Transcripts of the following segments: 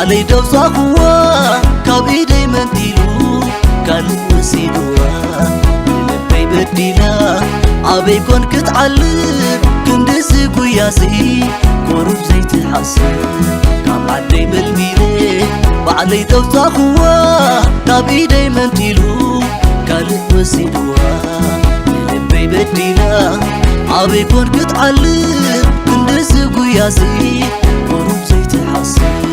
علي دوصاقوا كابيدي منديلو قالوا وسيدوا لبي بديلا عبي كون كتعلم كندس قياسي قروب زيت الحسن كاب عدي ملميلي بعلي دوصاقوا كابيدي منديلو قالوا وسيدوا لبي بديلا عبي كون كتعلم كندس قياسي قروب زيت الحسن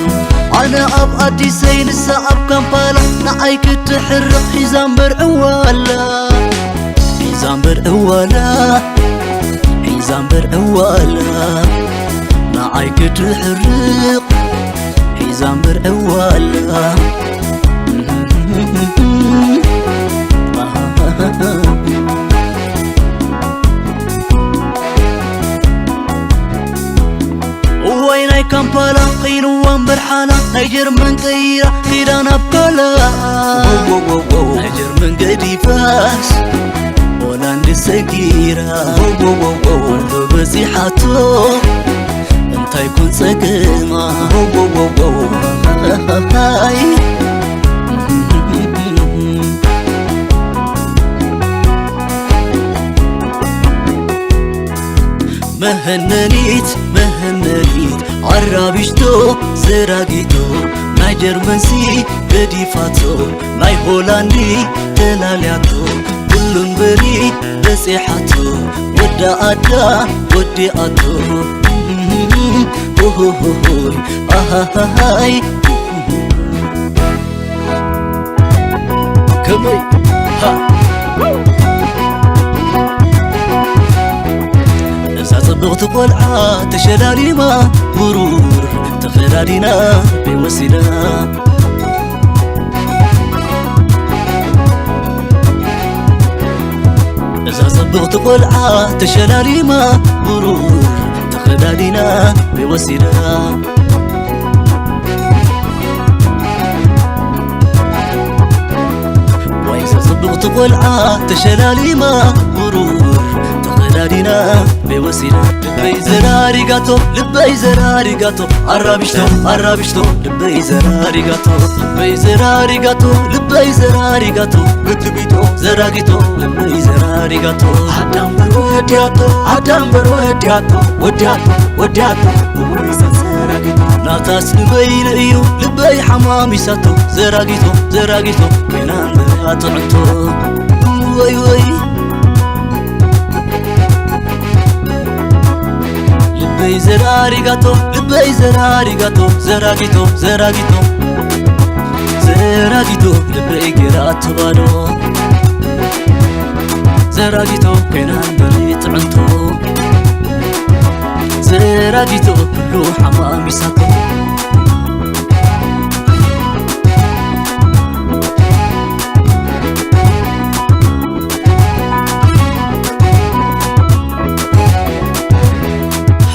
أنا أبقى سين السقف كمبالا نعيك تحرق حزام برعوالا حزام برعوالا حزام برعوالا نعيك تحرق حزام برعوالا ويناي كمبالا قينوان برحالا نيجر من قيرا خيرانا بكالا نيجر من قدي فاس ولاند سقيرا ولو بزيحاتو انت يكون سقما مهننيت عرابيشتو زراقيتو ناي جرمنسي بديفاتو ناي هولاندي تلالياتو كلن بري بسيحاتو ودا أدا ودي أدو آهاي كمي ها صبغت قلعة تشلالي ما مرور تخلالينا بوسيلة إذا صبغت قلعة تشلالي ما مرور تخلالينا بوسيلة وإذا صبغت قلعة تشلالي ما مرور دارينا بوسيلة لبي زراري قاتو لبي زراري قاتو عرابشتو لبي زراري قاتو لبي زراري قاتو لبي زراري قاتو بتبيتو زراقيتو لبي زراري قاتو عدام برودياتو ودياتو ويسا زراقيتو ناتاس لبي لئيو لبي حمامي ساتو زراقيتو بينان براتو عطو وي لبي زراري قاتو زراقيتو لبي قراتو بانو زراقيتو كينان بريت عنتو زراقيتو كلو حمامي ساتو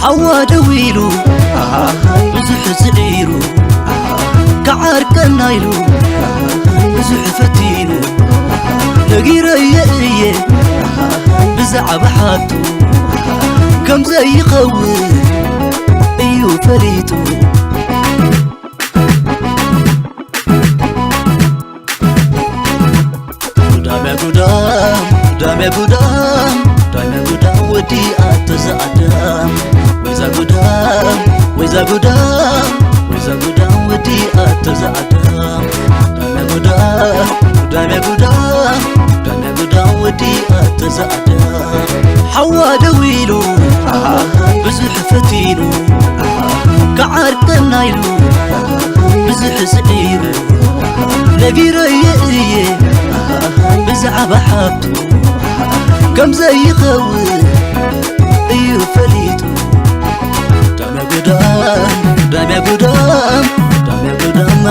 حوا دويلو بزح زعيرو كعار كنايلو بزح فتينو لقير ايه بزع بحاتو كم زي قوي ايو فريتو قدام يا قدام ودي أتزعدام ويزا قدام ودي أتزعدام قدام يا قدام ودي أتزعدام حوا دويلو بزح فتينو كعار كنايلو بزح زعيرو لقير ايه بزع بحابتو كم زي خوي ايو فليتو دام يا قدام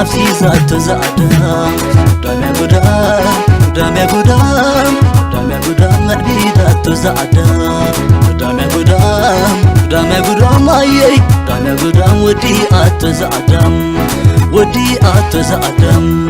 نفسي زعت زعدام قدام يا قدام يا قدام قدام يا قدام مديدات زعدام قدام يا قدام يا قدام أيي قدام يا قدام ودي أتزعدام ودي أتزعدام